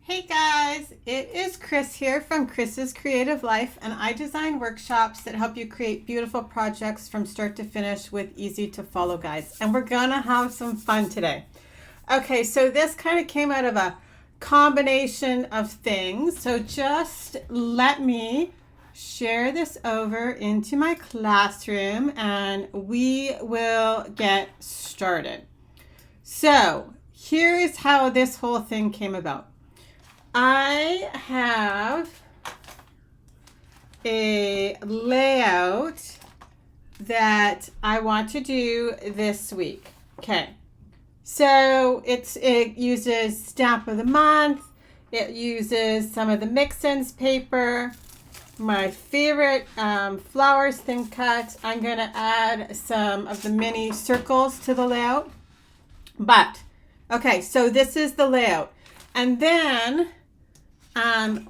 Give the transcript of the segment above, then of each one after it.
Hey guys, it is Chris here from Chris's Creative Life, and I design workshops that help you create beautiful projects from start to finish with easy to follow guides. And we're gonna have some fun today. Okay, so this kind of came out of a combination of things. So just let me share this over into my classroom and we will get started. So here is how this whole thing came about. I have a layout that I want to do this week. Okay, so it uses stamp of the month. It uses some of the mix-ins paper, my favorite flowers thin cut. I'm going to add some of the mini circles to the layout. But, okay, so this is the layout. And then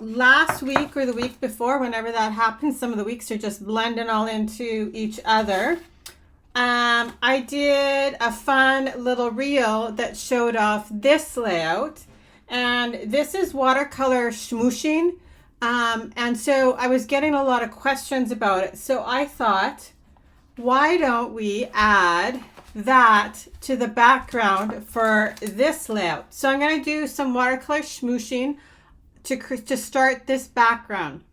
last week or the week before, whenever that happens, some of the weeks are just blending all into each other. I did a fun little reel that showed off this layout, and this is watercolor smooshing. And so I was getting a lot of questions about it. So I thought, why don't we add that to the background for this layout? So I'm going to do some watercolor smooshing to start this background.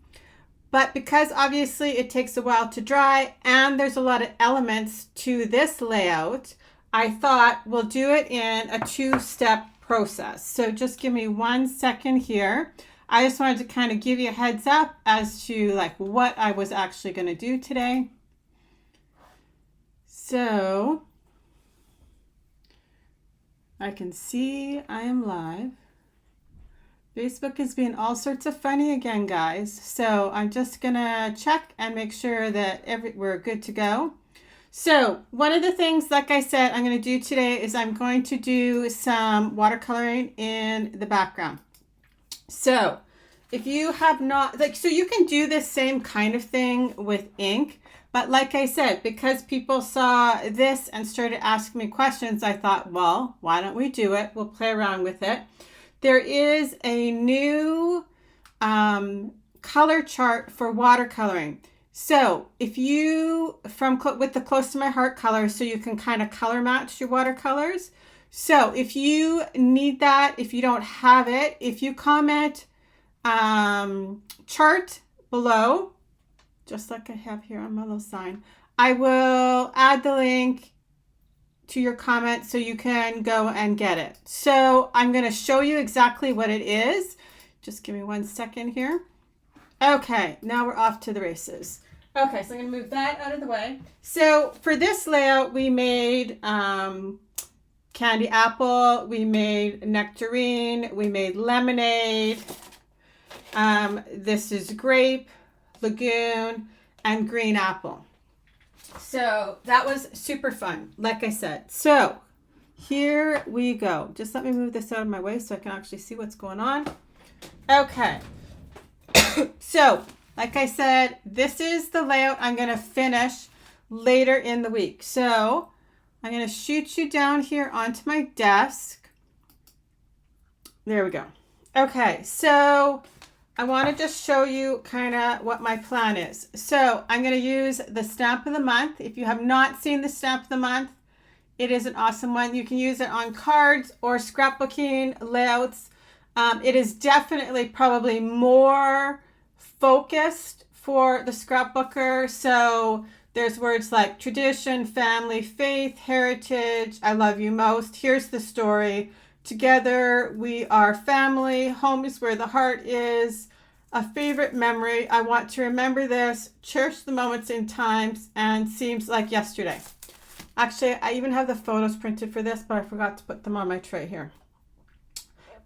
But because obviously it takes a while to dry and there's a lot of elements to this layout, I thought we'll do it in a two-step process. So just give me 1 second here. I just wanted to kind of give you a heads up as to like what I was actually going to do today. So I can see I am live. Facebook is being all sorts of funny again, guys. So I'm just gonna check and make sure that we're good to go. So one of the things, like I said, I'm gonna do today is I'm going to do some watercoloring in the background. So if you have not, so you can do this same kind of thing with ink. But like I said, because people saw this and started asking me questions, I thought, well, why don't we do it? We'll play around with it. There is a new color chart for watercoloring. So if you, with the Close to My Heart color, so you can kind of color match your watercolors. So if you need that, if you don't have it, if you comment chart below, just like I have here on my little sign, I will add the link to your comment so you can go and get it. So I'm going to show you exactly what it is. Just give me 1 second here. Okay, now we're off to the races. Okay, so I'm going to move that out of the way. So for this layout, we made candy apple, we made nectarine, we made lemonade. This is grape, lagoon, and green apple. So that was super fun, like I said. So here we go. Just let me move this out of my way so I can actually see what's going on. Okay. So, like I said, this is the layout I'm going to finish later in the week. So I'm going to shoot you down here onto my desk. There we go. Okay, so I want to just show you kind of what my plan is. So I'm going to use the stamp of the month. If you have not seen the stamp of the month, it is an awesome one. You can use it on cards or scrapbooking layouts. It is definitely probably more focused for the scrapbooker. So there's words like tradition, family, faith, heritage, I love you most, here's the story, together we are family, home is where the heart is, a favorite memory, I want to remember this, cherish the moments in times, and seems like yesterday. Actually, I even have the photos printed for this, but I forgot to put them on my tray here.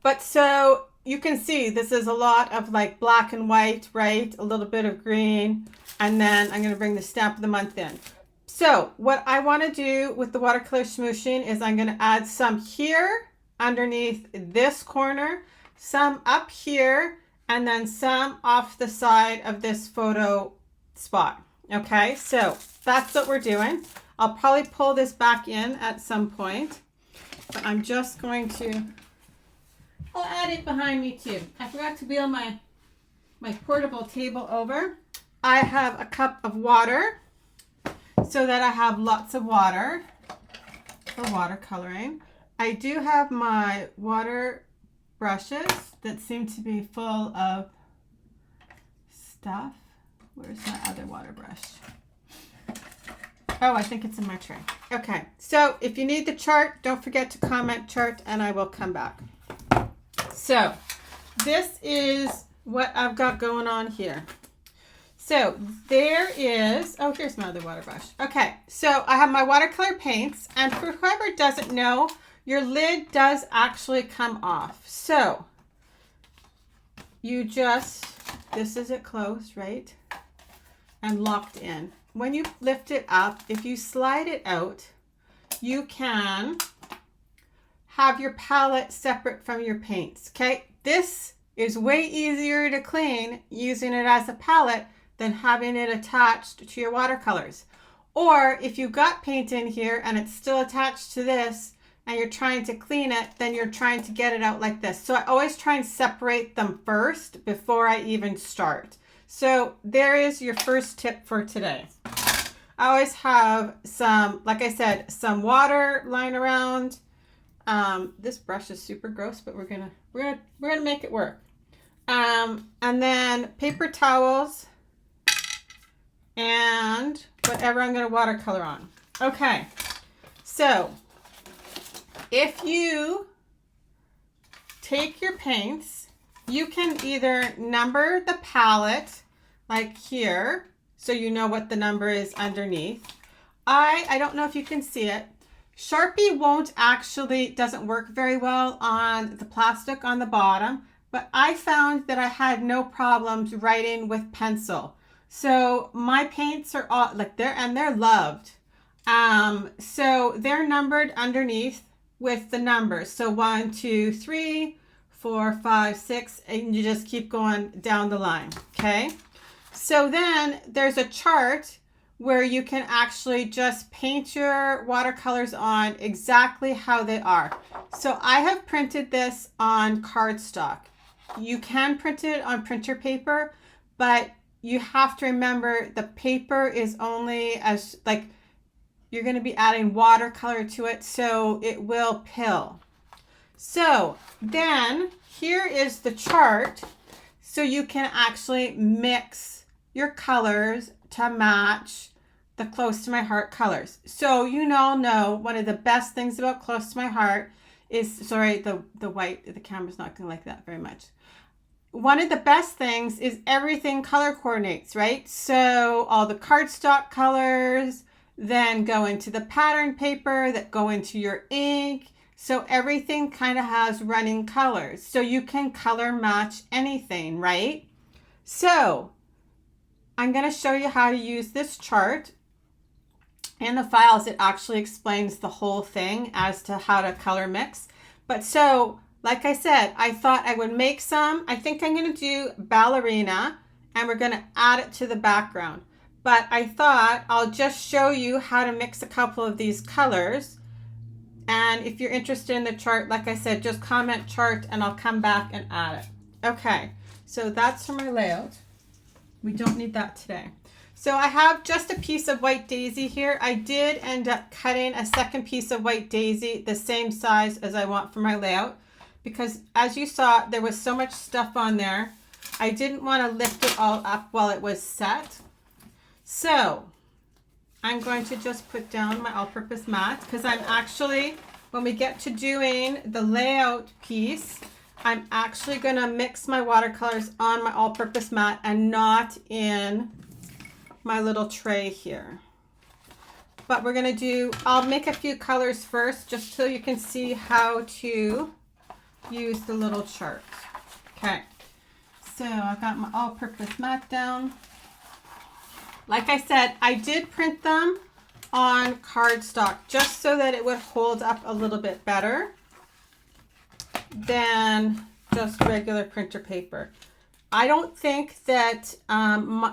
But so you can see this is a lot of like black and white, right? A little bit of green, and then I'm going to bring the stamp of the month in. So what I want to do with the watercolor smooshing is I'm going to add some here underneath this corner, some up here, and then some off the side of this photo spot. Okay, so that's what we're doing. I'll probably pull this back in at some point, but I'm just going to I'll add it behind me too. I forgot to wheel my portable table over. I have a cup of water so that I have lots of water for watercoloring. I do have my water brushes that seem to be full of stuff. Where's my other water brush? Oh, I think it's in my tray. Okay, so if you need the chart, don't forget to comment chart and I will come back. So this is what I've got going on here. So there is, oh, here's my other water brush. Okay, so I have my watercolor paints, and for whoever doesn't know, your lid does actually come off. So you just, this is it closed, right? And locked in. When you lift it up, if you slide it out, you can have your palette separate from your paints, okay? This is way easier to clean using it as a palette than having it attached to your watercolors. Or if you've got paint in here and it's still attached to this and you're trying to clean it, then you're trying to get it out like this. So I always try and separate them first before I even start. So there is your first tip for today. I always have some, like I said, some water lying around. This brush is super gross, but we're gonna make it work. And then paper towels and whatever I'm going to watercolor on. Okay, so if you take your paints, you can either number the palette like here, so you know what the number is underneath. I don't know if you can see it. Sharpie doesn't work very well on the plastic on the bottom, but I found that I had no problems writing with pencil. So my paints are all like they're loved. So they're numbered underneath with the numbers. So 1, 2, 3, 4, 5, 6, and you just keep going down the line. Okay. So then there's a chart where you can actually just paint your watercolors on exactly how they are. So I have printed this on cardstock. You can print it on printer paper, but you have to remember the paper is only as, like, you're going to be adding watercolor to it, so it will pill. So then here is the chart, so you can actually mix your colors to match the Close to My Heart colors. So you all know one of the best things about Close to My Heart is, sorry, the white, the camera's not going to like that very much. One of the best things is everything color coordinates, right? So all the cardstock colors then go into the pattern paper that go into your ink. So everything kind of has running colors. So you can color match anything, right? So I'm going to show you how to use this chart. In the files, it actually explains the whole thing as to how to color mix. But so, like I said, I thought I would make some. I think I'm going to do ballerina, and we're going to add it to the background. But I thought I'll just show you how to mix a couple of these colors. And if you're interested in the chart, like I said, just comment chart and I'll come back and add it. Okay, so that's for my layout. We don't need that today. So I have just a piece of white daisy here. I did end up cutting a second piece of white daisy the same size as I want for my layout, because as you saw, there was so much stuff on there. I didn't want to lift it all up while it was set. So I'm going to just put down my all-purpose mat, because I'm actually, when we get to doing the layout piece, I'm actually going to mix my watercolors on my all-purpose mat and not in my little tray here. But we're going to do, I'll make a few colors first just so you can see how to use the little chart. Okay, so I've got my all-purpose mat down. Like I said, I did print them on cardstock just so that it would hold up a little bit better than just regular printer paper. I don't think that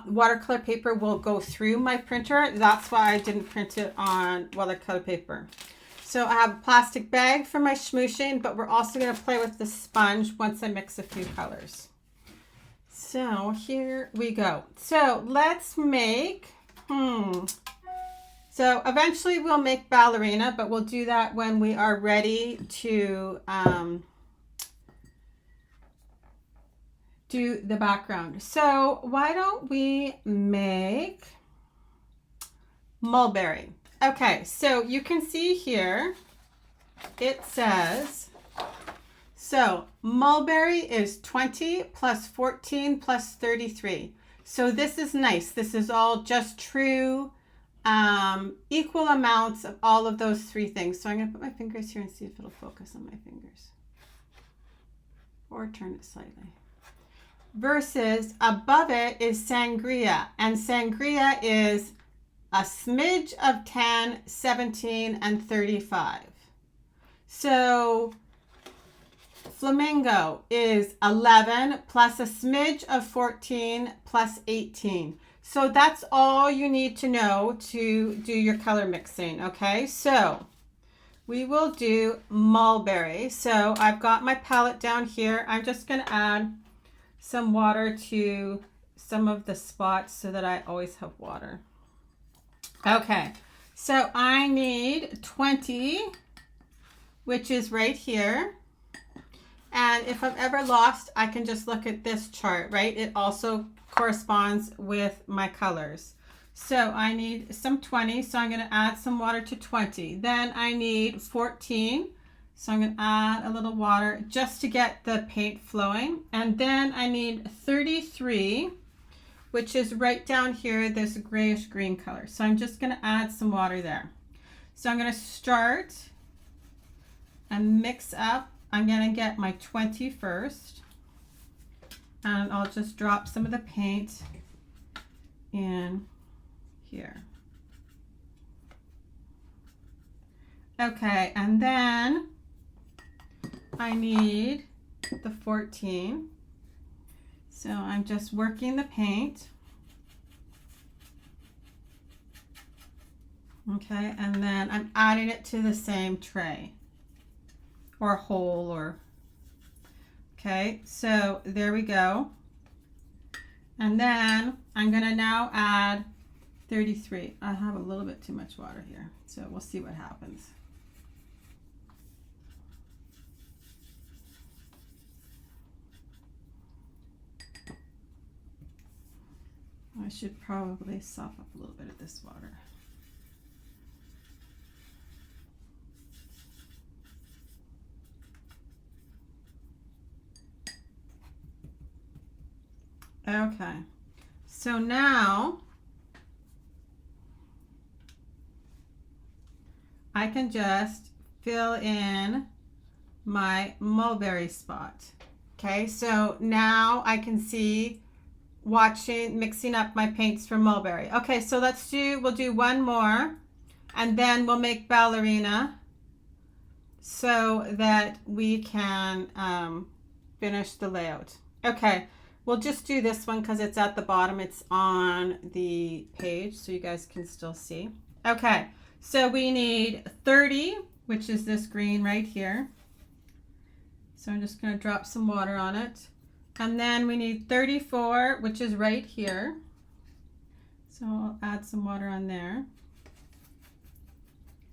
watercolor paper will go through my printer. That's why I didn't print it on watercolor paper. So I have a plastic bag for my smooshing, but we're also going to play with the sponge once I mix a few colors. So here we go. So let's make, so eventually we'll make ballerina, but we'll do that when we are ready to do the background. So why don't we make Mulberry? Okay, so you can see here, it says, so Mulberry is 20 plus 14 plus 33. So this is nice. This is all just true, equal amounts of all of those three things. So I'm going to put my fingers here and see if it'll focus on my fingers. Or turn it slightly. Versus above it is sangria. And sangria is a smidge of 10, 17, and 35. So flamingo is 11 plus a smidge of 14 plus 18. So that's all you need to know to do your color mixing, okay? So we will do Mulberry. So I've got my palette down here. I'm just going to add some water to some of the spots so that I always have water. Okay, so I need 20, which is right here. And if I'm ever lost, I can just look at this chart, right? It also corresponds with my colors. So I need some 20, so I'm going to add some water to 20. Then I need 14, so I'm going to add a little water just to get the paint flowing. And then I need 33, which is right down here, this grayish green color. So I'm just going to add some water there. So I'm going to start and mix up. I'm going to get my 20 first, and I'll just drop some of the paint in here. Okay, and then I need the 14. So I'm just working the paint. Okay, and then I'm adding it to the same tray or hole or, okay, so there we go. And then I'm gonna now add 33. I have a little bit too much water here, so we'll see what happens. I should probably soften up a little bit of this water. Okay, so now I can just fill in my mulberry spot. Okay, so now I can see mixing up my paints for mulberry. Okay, so we'll do one more and then we'll make ballerina so that we can finish the layout. Okay, we'll just do this one because it's at the bottom. It's on the page so you guys can still see. Okay, so we need 30, which is this green right here. So I'm just going to drop some water on it. And then we need 34, which is right here. So I'll add some water on there.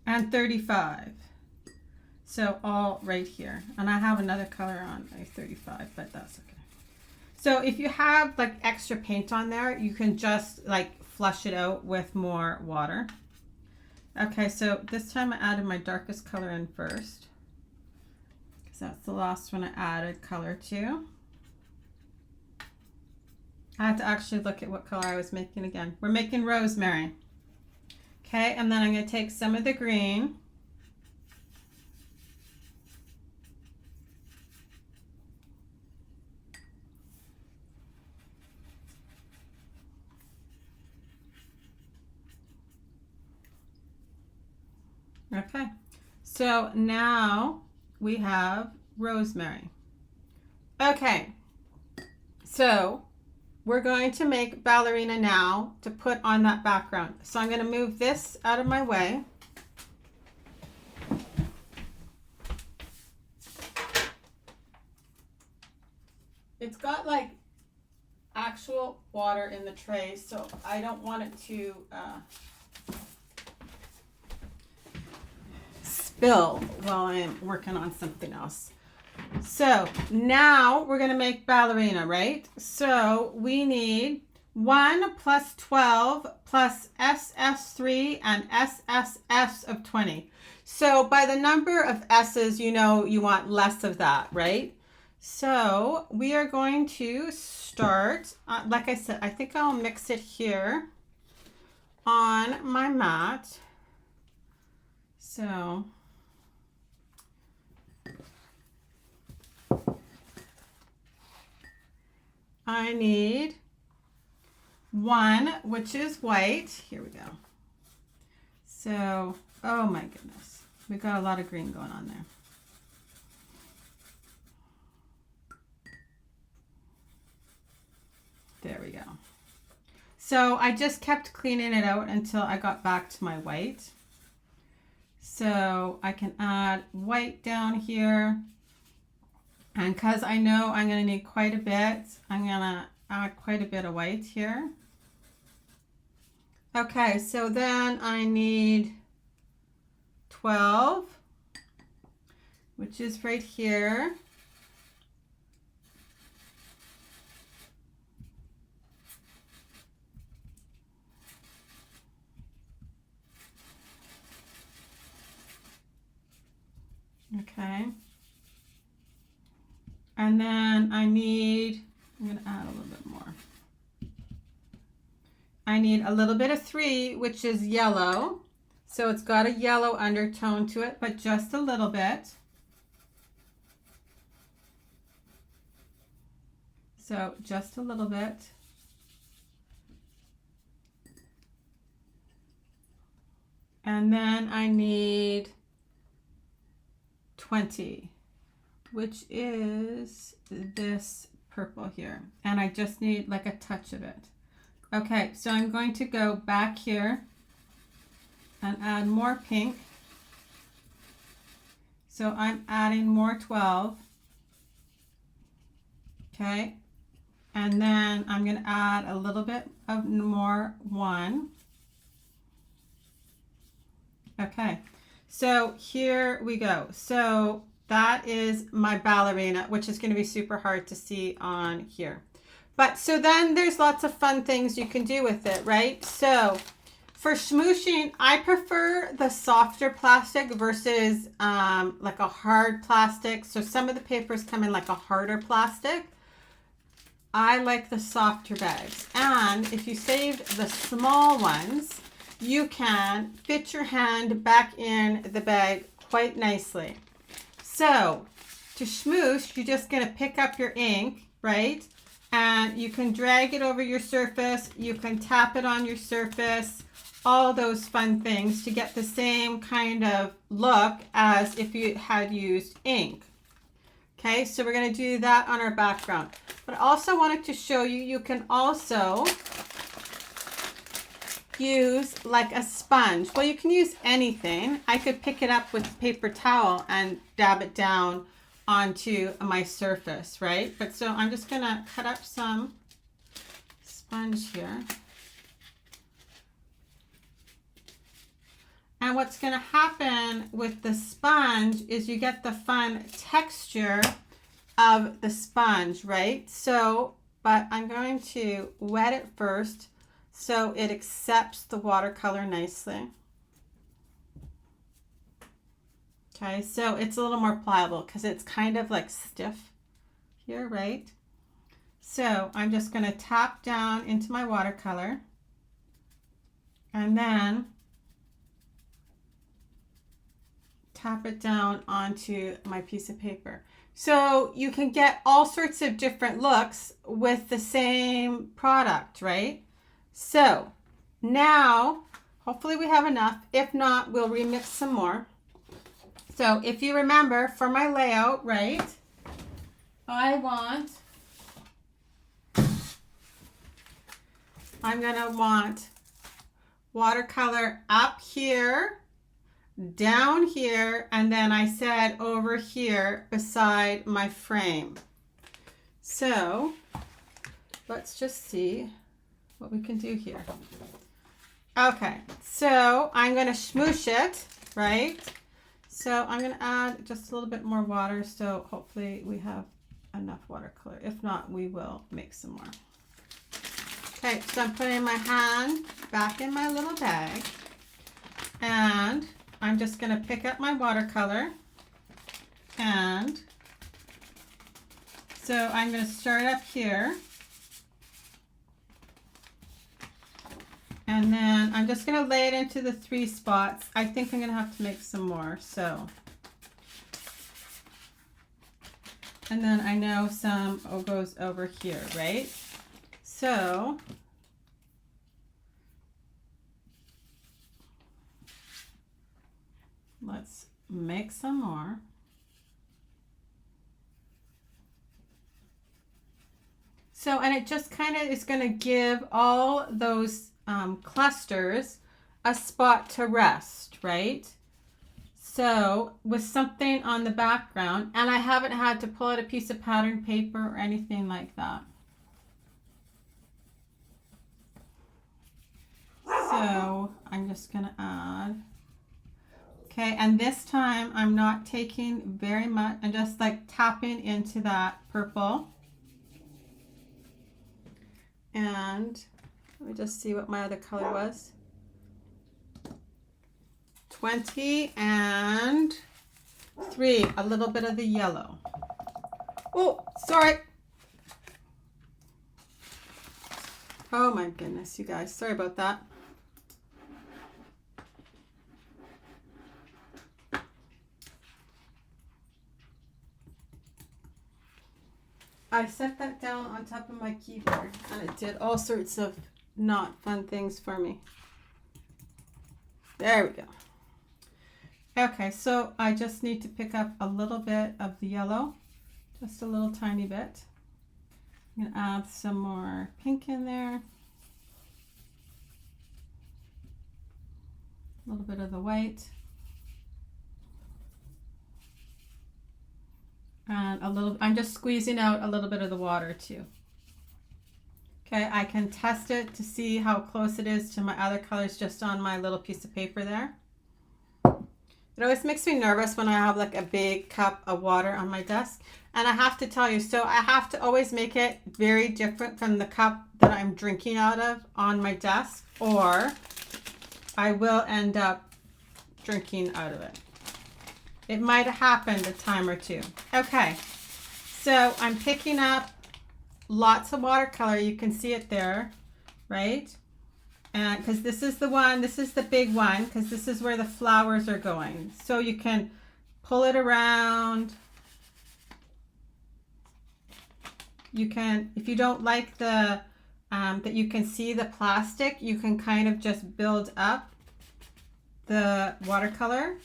And 35. So all right here. And I have another color on my 35, but that's okay. So if you have like extra paint on there, you can just like flush it out with more water. Okay, so this time I added my darkest color in first, because that's the last one I added color to. I have to actually look at what color I was making again. We're making rosemary. Okay, and then I'm going to take some of the green. Okay, so now we have rosemary. Okay, so we're going to make ballerina now to put on that background. So I'm going to move this out of my way. it's got like actual water in the tray, so I don't want it to spill while I'm working on something else. So now we're going to make ballerina, right? So we need 1 plus 12 plus SS3 and SSS of 20. So by the number of S's, you know you want less of that, right? So we are going to start, like I said, I think I'll mix it here on my mat. So I need 1, which is white. Here we go. So, oh my goodness. We got a lot of green going on there. There we go. So I just kept cleaning it out until I got back to my white. So I can add white down here. And because I know I'm going to need quite a bit, I'm going to add quite a bit of white here. Okay, so then I need 12, which is right here. Okay. And then I'm going to add a little bit more. I need a little bit of 3, which is yellow. So it's got a yellow undertone to it, but just a little bit. So just a little bit. And then I need 20, which is this purple here. And I just need like a touch of it. Okay, so I'm going to go back here and add more pink. So I'm adding more 12. Okay, and then I'm going to add a little bit of more 1. Okay, so here we go. So that is my ballerina, which is going to be super hard to see on here. But so then there's lots of fun things you can do with it, right? So for smooshing, I prefer the softer plastic versus like a hard plastic. So some of the papers come in like a harder plastic. I like the softer bags. And if you saved the small ones, you can fit your hand back in the bag quite nicely. So to smoosh, you're just going to pick up your ink, right? And you can drag it over your surface. You can tap it on your surface. All those fun things to get the same kind of look as if you had used ink. Okay, so we're going to do that on our background. But I also wanted to show you, you can also use like a sponge. Well, you can use anything. I could pick it up with a paper towel and dab it down onto my surface, right? But so I'm just going to cut up some sponge here. And what's going to happen with the sponge is you get the fun texture of the sponge, right? So, but I'm going to wet it first so it accepts the watercolor nicely. Okay, so it's a little more pliable because it's kind of like stiff here, right? So I'm just going to tap down into my watercolor and then tap it down onto my piece of paper. So you can get all sorts of different looks with the same product, right? So now, hopefully we have enough. If not, we'll remix some more. So if you remember for my layout, right, I'm gonna want watercolor up here, down here, and then I said over here beside my frame. So let's just see what we can do here. Okay, so I'm going to smoosh it, right? So I'm going to add just a little bit more water, so hopefully we have enough watercolor. If not, we will make some more. Okay, so I'm putting my hand back in my little bag, and I'm just going to pick up my watercolor, and so I'm going to start up here, and then I'm just going to lay it into the 3 spots. I think I'm going to have to make some more, so. And then I know some goes over here, right? So let's make some more. So, and it just kind of is going to give all those clusters a spot to rest, right? So with something on the background, and I haven't had to pull out a piece of pattern paper or anything like that. So I'm just going to add. Okay, and this time I'm not taking very much. I'm just like tapping into that purple. And let me just see what my other color was. 20 and 3, a little bit of the yellow. Oh, sorry. Oh my goodness, you guys, sorry about that. I set that down on top of my keyboard and it did all sorts of not fun things for me. There we go. Okay, so I just need to pick up a little bit of the yellow, just a little tiny bit. I'm going to add some more pink in there. A little bit of the white. And a little, I'm just squeezing out a little bit of the water too. Okay, I can test it to see how close it is to my other colors just on my little piece of paper there. It always makes me nervous when I have like a big cup of water on my desk. And I have to tell you, so I have to always make it very different from the cup that I'm drinking out of on my desk, or I will end up drinking out of it. It might have happened a time or two. Okay, so I'm picking up lots of watercolor. You can see it there, right? And because this is the one, this is the big one, because this is where the flowers are going. So you can pull it around. You can, if you don't like the, that you can see the plastic, you can kind of just build up the watercolor.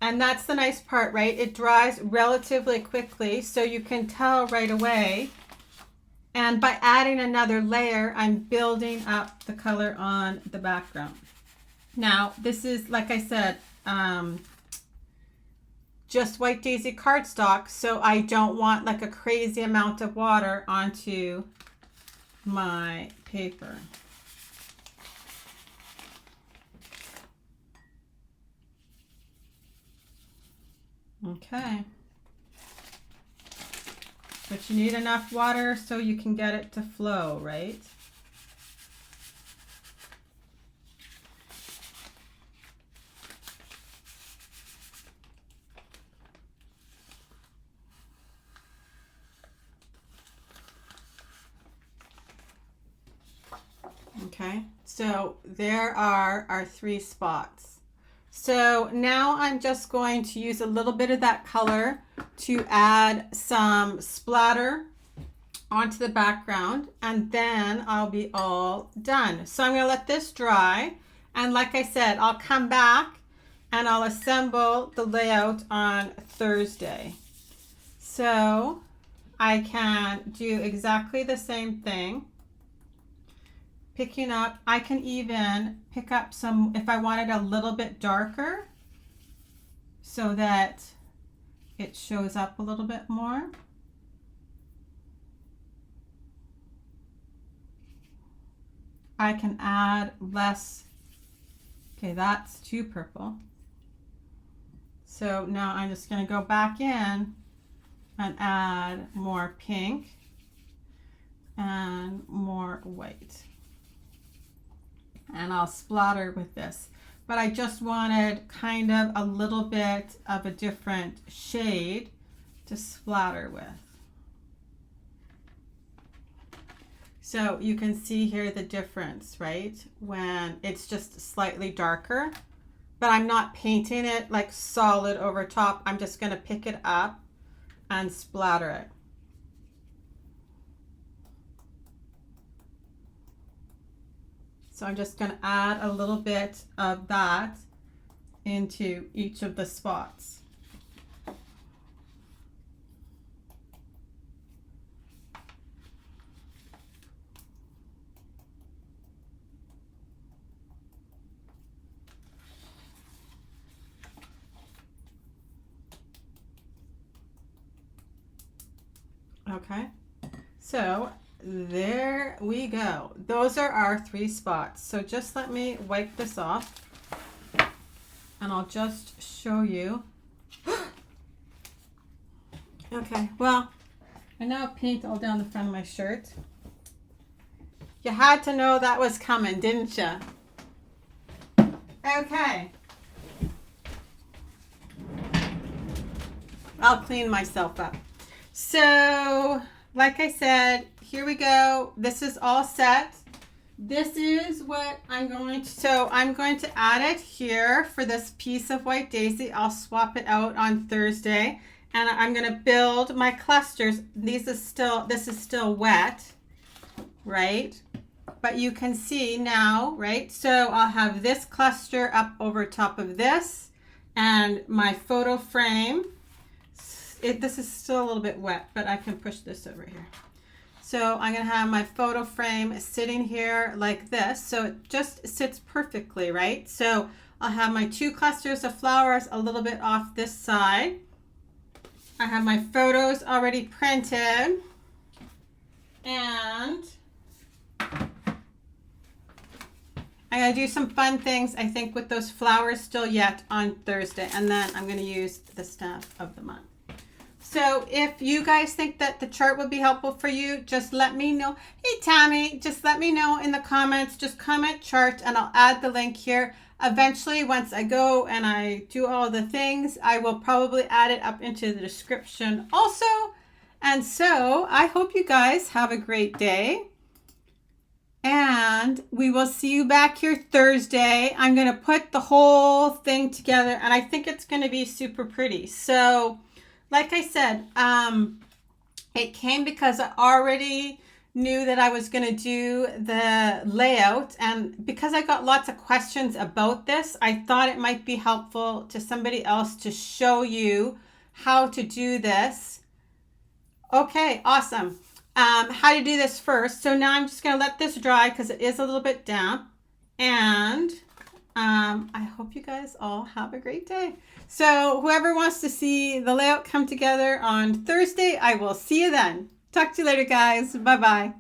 And that's the nice part, right? It dries relatively quickly, so you can tell right away. And by adding another layer, I'm building up the color on the background. Now, this is, like I said, just White Daisy cardstock, so I don't want like a crazy amount of water onto my paper. Okay. But you need enough water so you can get it to flow, right? Okay, so there are our 3 spots. So now I'm just going to use a little bit of that color to add some splatter onto the background, and then I'll be all done. So I'm going to let this dry, and like I said, I'll come back and I'll assemble the layout on Thursday. So I can do exactly the same thing. Picking up, I can even pick up some, if I wanted a little bit darker, so that it shows up a little bit more. I can add less. Okay, that's too purple. So now I'm just going to go back in and add more pink and more white. And I'll splatter with this. But I just wanted kind of a little bit of a different shade to splatter with. So you can see here the difference, right? When it's just slightly darker, but I'm not painting it like solid over top. I'm just going to pick it up and splatter it. So I'm just going to add a little bit of that into each of the spots. Okay, so there we go. Those are our 3 spots. So just let me wipe this off and I'll just show you. Okay, well, I now paint all down the front of my shirt. You had to know that was coming, didn't you? Okay. I'll clean myself up. So, like I said, here we go. This is all set. This is what I'm going to, so I'm going to add it here for this piece of white daisy. I'll swap it out on Thursday and I'm going to build my clusters. This is still wet, right? But you can see now, right? So I'll have this cluster up over top of this and my photo frame. This is still a little bit wet, but I can push this over here. So I'm going to have my photo frame sitting here like this. So it just sits perfectly, right? So I'll have my 2 clusters of flowers a little bit off this side. I have my photos already printed. And I'm going to do some fun things, I think, with those flowers still yet on Thursday. And then I'm going to use the staff of the month. So if you guys think that the chart would be helpful for you, just let me know. Hey, Tammy, just let me know in the comments. Just comment chart and I'll add the link here. Eventually, once I go and I do all the things, I will probably add it up into the description also. And so I hope you guys have a great day. And we will see you back here Thursday. I'm going to put the whole thing together and I think it's going to be super pretty. So like I said, it came because I already knew that I was going to do the layout. And because I got lots of questions about this, I thought it might be helpful to somebody else to show you how to do this. Okay, awesome. How to do this first. So now I'm just going to let this dry because it is a little bit damp. And I hope you guys all have a great day. So whoever wants to see the layout come together on Thursday, I will see you then. Talk to you later, guys. Bye-bye.